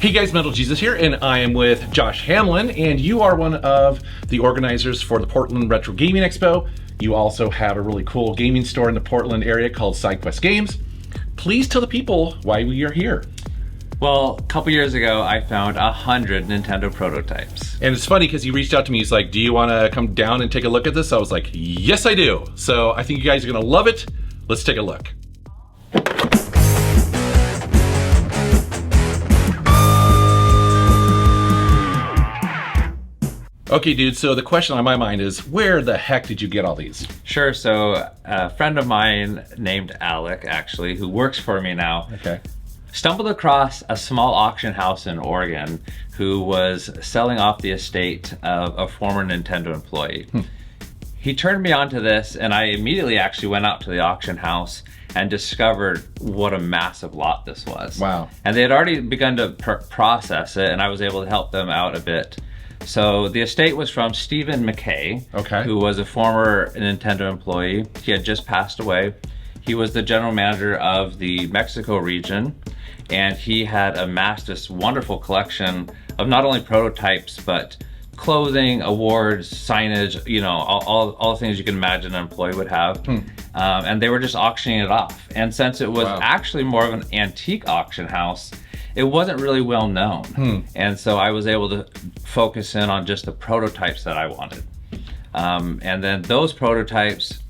Hey guys, Metal Jesus here, and I am with Josh Hamblin, and you are one of the organizers for the Portland Retro Gaming Expo. You also have a really cool gaming store in the Portland area called SideQuest Games. Please tell the people why we are here. Well, a couple years ago, I found 100 Nintendo prototypes. And it's funny because he reached out to me, he's like, do you want to come down and take a look at this? I was like, yes I do. So I think you guys are going to love it. Let's take a look. Okay, dude, so the question on my mind is, where the heck did you get all these? Sure, so a friend of mine named Alec, actually, who works for me now, stumbled across a small auction house in Oregon who was selling off the estate of a former Nintendo employee. He turned me on to this, and I immediately actually went out to the auction house and discovered what a massive lot this was. Wow. And they had already begun to process it, and I was able to help them out a bit. So the estate was from Stephen McKay, who was a former Nintendo employee. He had just passed away. He was the general manager of the Mexico region, and he had amassed this wonderful collection of not only prototypes, but clothing, awards, signage, you know, all the things you can imagine an employee would have. And they were just auctioning it off. And since it was actually more of an antique auction house, it wasn't really well known. And so I was able to focus in on just the prototypes that I wanted. And then those prototypes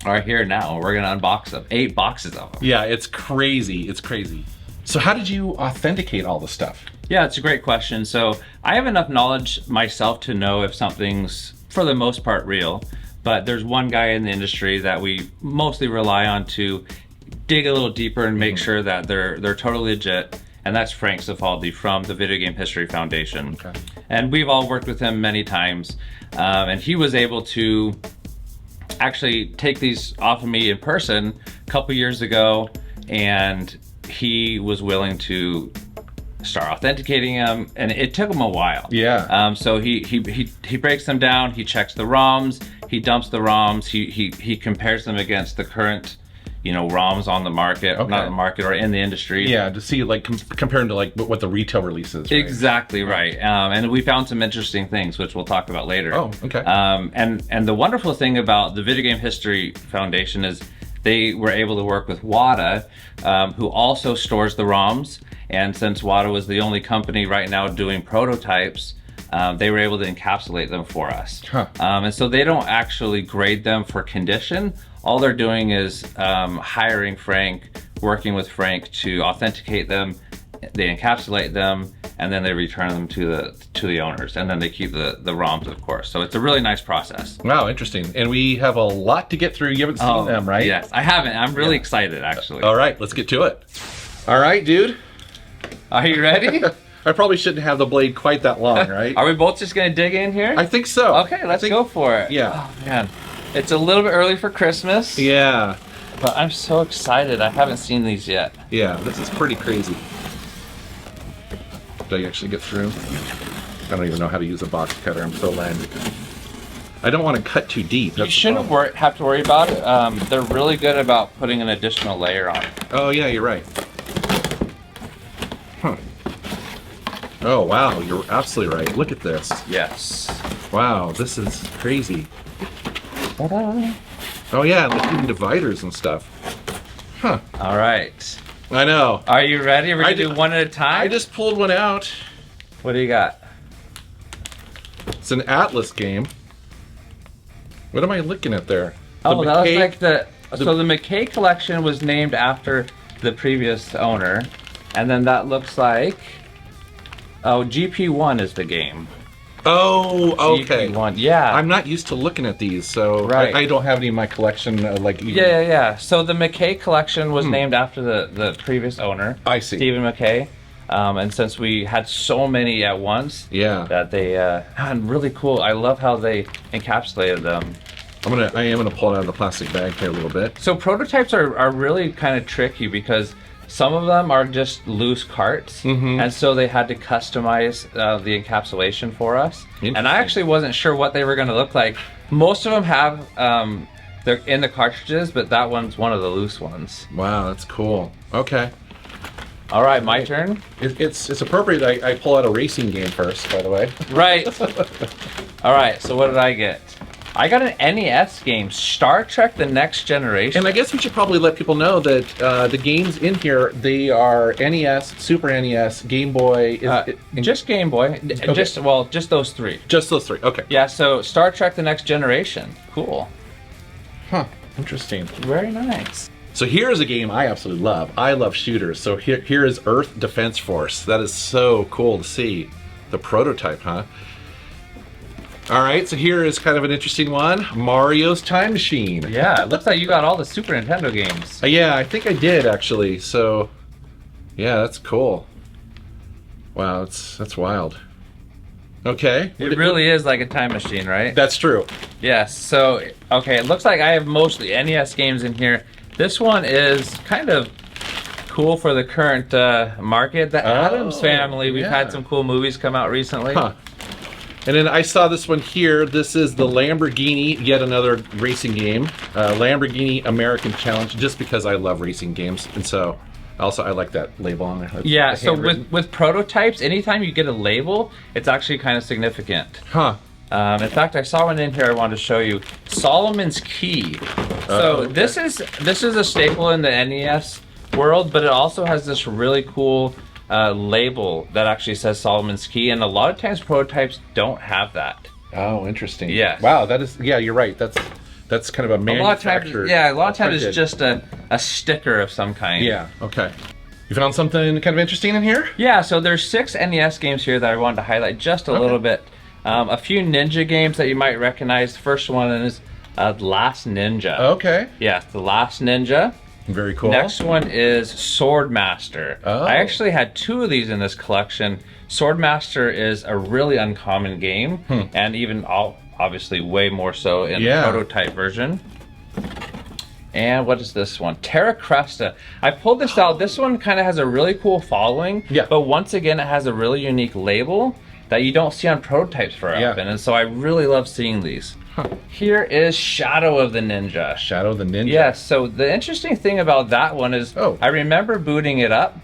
are here now. We're gonna unbox them, 8 boxes of them. Yeah, it's crazy, it's crazy. So how did you authenticate all this stuff? Yeah, it's a great question. So I have enough knowledge myself to know if something's, for the most part, real. But there's one guy in the industry that we mostly rely on to dig a little deeper and make sure that they're totally legit. And that's Frank Cifaldi from the Video Game History Foundation. And we've all worked with him many times. And he was able to actually take these off of me in person a couple years ago, and he was willing to start authenticating them, and it took him a while. So he breaks them down, he checks the ROMs, he dumps the ROMs, he compares them against the current, you know, ROMs on the market, not the market, or in the industry. Yeah, to see, like, comparing to, like, what the retail release is, right? Exactly, right. And we found some interesting things, which we'll talk about later. And the wonderful thing about the Video Game History Foundation is they were able to work with WADA, who also stores the ROMs. And since WADA was the only company right now doing prototypes, they were able to encapsulate them for us. And so they don't actually grade them for condition. All they're doing is hiring Frank, working with Frank to authenticate them. They encapsulate them, and then they return them to the owners, and then they keep the ROMs, of course. So it's a really nice process. Wow, interesting. And we have a lot to get through. You haven't seen them, right? Yes, I haven't. I'm really excited, actually. All right, let's get to it. All right, dude. Are you ready? I probably shouldn't have the blade quite that long, right? Are we both just gonna dig in here? I think so. Okay, let's go for it. Yeah. Oh, man. It's a little bit early for Christmas. Yeah. But I'm so excited. I haven't seen these yet. Yeah, this is pretty crazy. Did I actually get through? I don't even know how to use a box cutter. I'm so lame. I don't want to cut too deep. You shouldn't have to worry about it. They're really good about putting an additional layer on it. Oh, yeah, you're right. Oh, wow, you're absolutely right. Look at this. Yes. Wow, this is crazy. Oh, yeah, like even dividers and stuff. All right. I know. Are you ready? We're going to do one at a time? I just pulled one out. What do you got? It's an Atlas game. What am I looking at there? Oh, that looks like so the McKay collection was named after the previous owner. And then that looks like, GP1 is the game. Oh, okay. GP1, yeah. I'm not used to looking at these, so I don't have any in my collection. Yeah. So the McKay collection was named after the previous owner. I see. Stephen McKay. And since we had so many at once, that they, really cool. I love how they encapsulated them. I am gonna pull it out of the plastic bag here a little bit. So prototypes are really kind of tricky because some of them are just loose carts, and so they had to customize the encapsulation for us. And I actually wasn't sure what they were going to look like. Most of them have, they're in the cartridges, but that one's one of the loose ones. Wow, that's cool. Okay. All right, my turn. It's appropriate I pull out a racing game first, by the way. Right. All right, so what did I get? I got an NES game, Star Trek: The Next Generation. And I guess we should probably let people know that the games in here, they are NES, Super NES, Game Boy. Just Game Boy. Okay. Just those three. Just those three. Okay. Yeah. So Star Trek: The Next Generation. Cool. Huh. Interesting. Very nice. So here's a game I absolutely love. I love shooters. So here is Earth Defense Force. That is so cool to see. The prototype, huh? All right, so here is kind of an interesting one. Mario's Time Machine. Yeah, it looks like you got all the Super Nintendo games. Yeah, I think I did actually. So, yeah, that's cool. Wow, that's wild. Okay. It really is like a time machine, right? That's true. Yes. So, okay, it looks like I have mostly NES games in here. This one is kind of cool for the current market. The Addams Family. We've had some cool movies come out recently. Huh. And then I saw this one here. This is the Lamborghini, yet another racing game. Lamborghini American Challenge, just because I love racing games. And so, also I like that label on there. Yeah, so with prototypes, anytime you get a label, it's actually kind of significant. Huh. In fact, I saw one in here I wanted to show you. Solomon's Key. So okay. this is a staple in the NES world, but it also has this really cool label that actually says Solomon's Key, and a lot of times prototypes don't have that. Oh, interesting. Yes. Wow, that is, yeah, you're right. That's kind of a manufactured. A lot of times it's just a sticker of some kind. Yeah, okay. You found something kind of interesting in here? Yeah, so there's 6 NES games here that I wanted to highlight just a little bit. A few ninja games that you might recognize. The first one is Last Ninja. Okay. Yeah, The Last Ninja. Very cool. Next one is Swordmaster. Oh. I actually had 2 of these in this collection. Swordmaster is a really uncommon game, and even obviously way more so in the prototype version. And what is this one? Terra Cresta. I pulled this out. This one kind of has a really cool following, but once again, it has a really unique label that you don't see on prototypes very often, and so I really love seeing these. Here is Shadow of the Ninja. Shadow of the Ninja. Yes, so the interesting thing about that one is I remember booting it up,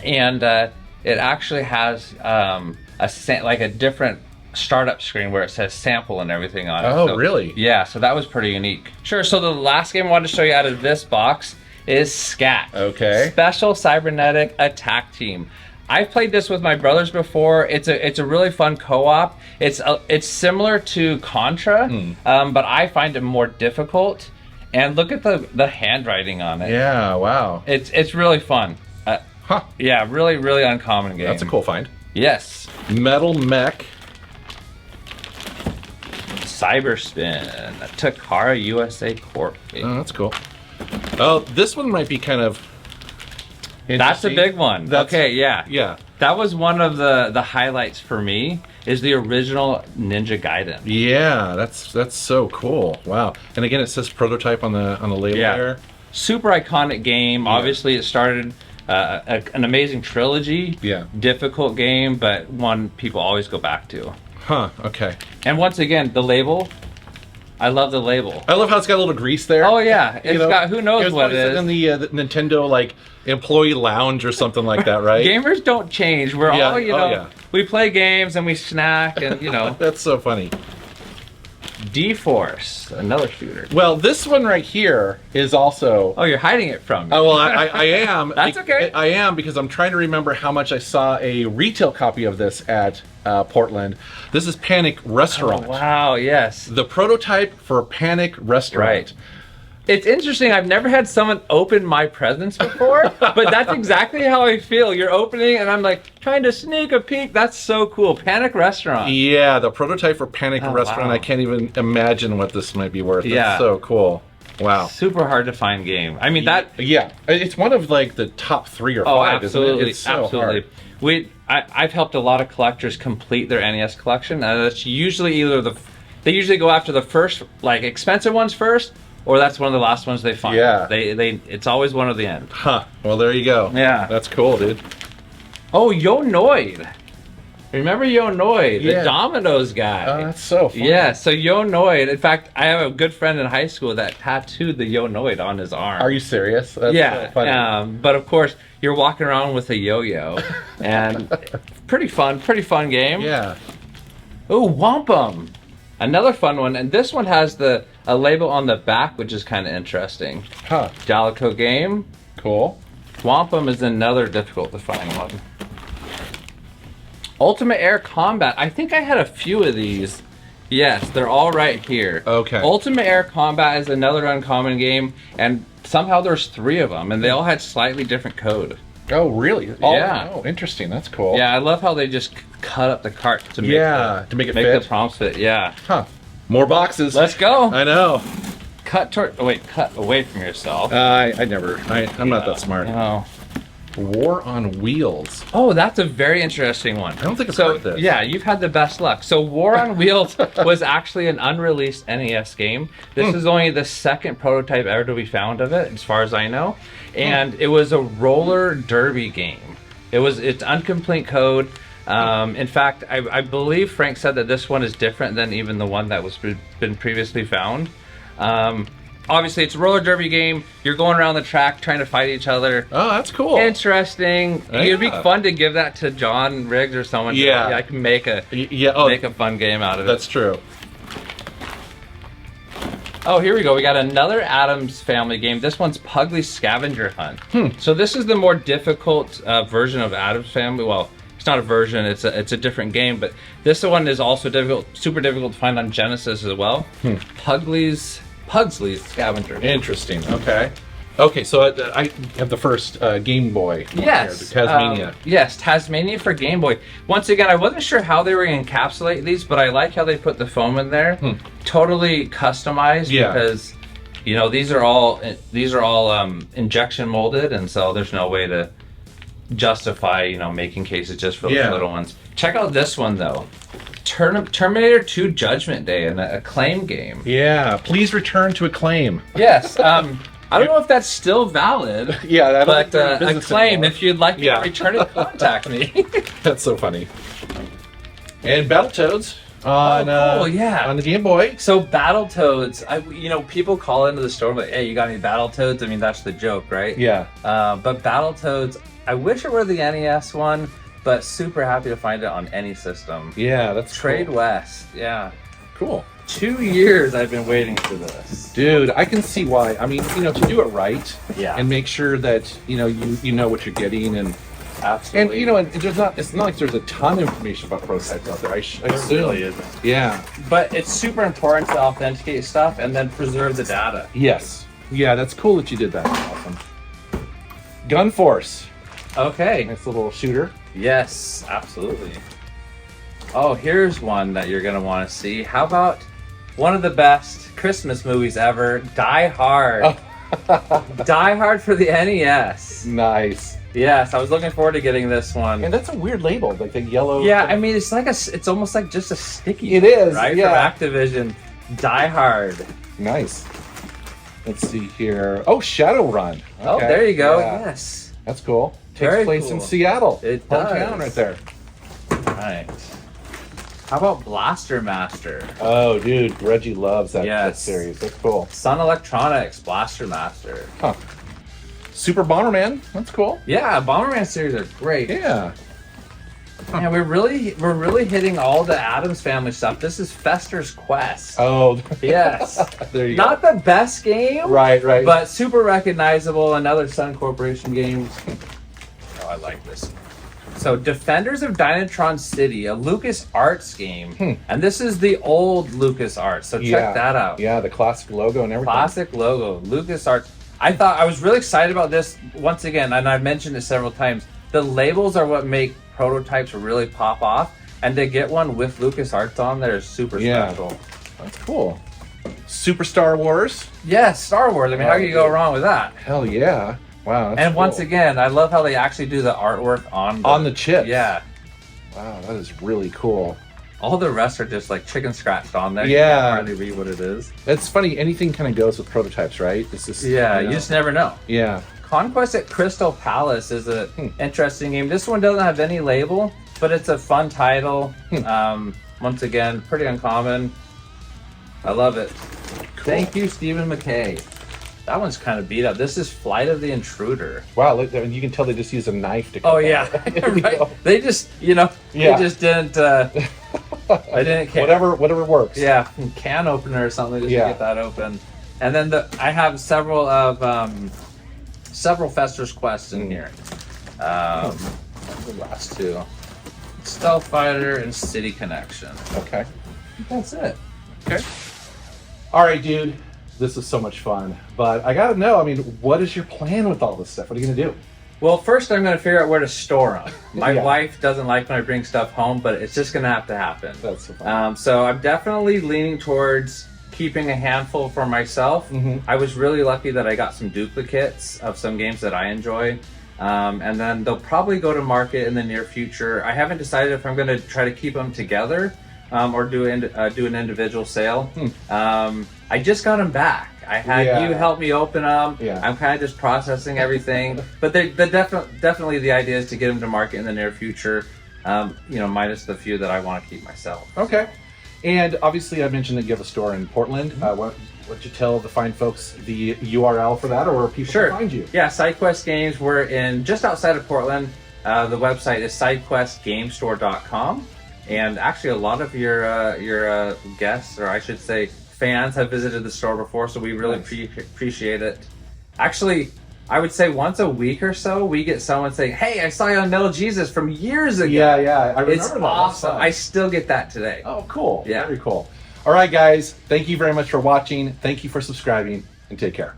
and it actually has like a different startup screen where it says sample and everything on it. Oh, so, really? Yeah, so that was pretty unique. Sure, so the last game I wanted to show you out of this box is Scat. Okay. Special Cybernetic Attack Team. I've played this with my brothers before. It's a really fun co-op. It's similar to Contra, but I find it more difficult. And look at the handwriting on it. Yeah, wow. It's really fun. Yeah, really, really uncommon game. That's a cool find. Yes. Metal Mech. Cyberspin. Takara USA Corp. Oh, that's cool. Oh, this one might be kind of That's a big one. Okay, yeah. Yeah. That was one of the highlights for me, is the original Ninja Gaiden. Yeah, that's so cool. Wow. And again, it says prototype on the label there. Super iconic game. Obviously, it started an amazing trilogy. Yeah. Difficult game, but one people always go back to. Huh, okay. And once again, the label. I love the label. I love how it's got a little grease there. Oh yeah, it's got who knows what it is. In the Nintendo like employee lounge or something like that, right? Gamers don't change. We're all we play games and we snack and That's so funny. D-Force, another shooter. Well, this one right here is also. Oh, you're hiding it from me. Oh well, I am. That's okay. I am, because I'm trying to remember how much I saw a retail copy of this at Portland. This is Panic Restaurant. Oh, wow, yes. The prototype for Panic Restaurant. Right. It's interesting. I've never had someone open my presents before, but that's exactly how I feel. You're opening, and I'm like trying to sneak a peek. That's so cool. Panic Restaurant. Yeah, the prototype for Panic Restaurant. Wow. I can't even imagine what this might be worth. Yeah. That's so cool. Wow. Super hard to find game. I mean that. Yeah, it's one of like the top 3 or 5. Absolutely, isn't it? It's so hard. I've helped a lot of collectors complete their NES collection, and that's usually they usually go after the first like expensive ones first, or that's one of the last ones they find. Yeah. It's always one of the end. Huh. Well, there you go. Yeah. That's cool, dude. Oh, Yo Noid. Remember Yonoid, the Yeah. Domino's guy? Oh, that's so funny. Yeah, so Yonoid. In fact, I have a good friend in high school that tattooed the Yonoid on his arm. Are you serious? That's Yeah, so funny. but of course, you're walking around with a yo-yo, and pretty fun game. Yeah. Ooh, Wampum, another fun one, and this one has a label on the back, which is kind of interesting. Huh. Jalico game. Cool. Wampum is another difficult to find one. Ultimate Air Combat. I think I had a few of these. Yes, they're all right here. Okay. Ultimate Air Combat is another uncommon game, and somehow there's 3 of them, and they all had slightly different code. Oh, really? Yeah. Oh, interesting. That's cool. Yeah, I love how they just cut up the cart to make to make it fit. the prompts fit. Yeah. Huh. More boxes. Let's go. I know. Cut away from yourself. I'm not that smart. No. War on Wheels. Oh, that's a very interesting one. I don't think I've so. heard this. Yeah, you've had the best luck. So, War on Wheels was actually an unreleased NES game. This is only the second prototype ever to be found of it, as far as I know. And it was a roller derby game. It's incomplete code. In fact, I believe Frank said that this one is different than even the one that was been previously found. Obviously, it's a roller derby game. You're going around the track trying to fight each other. Oh, that's cool. Interesting. It'd be fun to give that to John Riggs or someone. Yeah. I can make a fun game out of it. That's true. Oh, here we go. We got another Addams Family game. This one's Pugly's Scavenger Hunt. So this is the more difficult version of Addams Family. Well, it's not a version. It's a different game. But this one is also difficult, super difficult to find on Genesis as well. Pugly's Scavenger Hunt. Interesting. Okay. Okay, so I have the first Game Boy. Yes. Here, Tasmania. Yes, Tasmania for Game Boy. Once again, I wasn't sure how they were going to encapsulate these, but I like how they put the foam in there. Totally customized because, you know, these are all injection molded, and so there's no way to justify, you know, making cases just for the little ones. Check out this one though. Terminator 2 Judgment Day, an Acclaim game. Yeah, please return to Acclaim. Yes. I don't know if that's still valid. Yeah, but Acclaim, if you'd like to return it, contact me. That's so funny. And Battletoads on on the Game Boy. So Battletoads, people call into the store like, "Hey, you got any Battletoads?" I mean, that's the joke, right? Yeah. But Battletoads, I wish it were the NES one, but super happy to find it on any system. Yeah, that's Trade cool. West. Yeah. Cool. 2 years I've been waiting for this. Dude, I can see why. I mean, to do it right, and make sure that you know what you're getting, and absolutely, and it's not like there's a ton of information about prototypes out there. I assume. Really isn't. Yeah, but it's super important to authenticate stuff and then preserve the data. Yes. Yeah, that's cool that you did that. Awesome. Gun Force. Okay. Nice little shooter. Yes, absolutely. Oh, here's one that you're gonna want to see. How about one of the best Christmas movies ever, Die Hard. Die Hard for the NES. Nice. Yes, I was looking forward to getting this one. And that's a weird label, like the yellow. Yeah, I mean, it's almost like just a sticky. It is, right? yeah. For Activision, Die Hard. Nice. Let's see here. Oh, Shadowrun. Okay. Oh, there you go. Yeah. Yes. That's cool. Very Takes place cool. in Seattle. It Hometown does. right there. Right. How about Blaster Master? Oh, dude, Reggie loves that series. That's cool. Sun Electronics Blaster Master. Huh. Super Bomberman. That's cool. Yeah, Bomberman series are great. Yeah. Yeah, we're really hitting all the Addams Family stuff. This is Fester's Quest. Oh. Yes. There you Not go. the best game. Right. But super recognizable. Another Sun Corporation game. Oh, I like this. So, Defenders of Dynatron City, a LucasArts game. And this is the old LucasArts, so check that out. Yeah, the classic logo and everything. Classic logo, LucasArts. I was really excited about this, once again, and I've mentioned it several times. The labels are what make prototypes really pop off, and to get one with LucasArts on there is super special. That's cool. Super Star Wars. Yes, Star Wars. I mean, how can you go wrong with that? Hell yeah. Wow. That's And cool. once again, I love how they actually do the artwork on the chip. Yeah. Wow, that is really cool. All the rest are just like chicken scratched on there. Yeah. You can't hardly read what it is. It's funny, anything kind of goes with prototypes, right? It's just, you just never know. Yeah. Conquest at Crystal Palace is an interesting game. This one doesn't have any label, but it's a fun title. Once again, pretty uncommon. I love it. Cool. Thank you, Stephen McKay. That one's kind of beat up. This is Flight of the Intruder. Wow, you can tell they just use a knife to cut right. They just, they just didn't, I didn't care. Whatever works. Yeah, can opener or something just to get that open. And then I have several Fester's quests in here. The last two. Stealth Fighter and City Connection. Okay. That's it. Okay. All right, dude. This is so much fun. But I gotta know, what is your plan with all this stuff? What are you gonna do? Well, first I'm gonna figure out where to store them. My wife doesn't like when I bring stuff home, but it's just gonna have to happen. That's so fun. So I'm definitely leaning towards keeping a handful for myself. I was really lucky that I got some duplicates of some games that I enjoy. And then they'll probably go to market in the near future. I haven't decided if I'm gonna try to keep them together or do an individual sale. I just got them back. I had you help me open them. I'm kind of just processing everything. But definitely the idea is to get them to market in the near future, minus the few that I want to keep myself. Okay. And obviously I mentioned that you have a store in Portland. Why don't you tell the fine folks the URL for that, or where people can find you? Yeah, SideQuest Games. We're in just outside of Portland. The website is sidequestgamestore.com. And actually a lot of your guests, or I should say fans, have visited the store before, so we really appreciate it. Actually, I would say once a week or so, we get someone saying, "Hey, I saw you on Metal Jesus from years ago." Yeah, I remember it's that. Awesome. I still get that today. Oh, cool. Yeah. Very cool. All right, guys. Thank you very much for watching. Thank you for subscribing, and take care.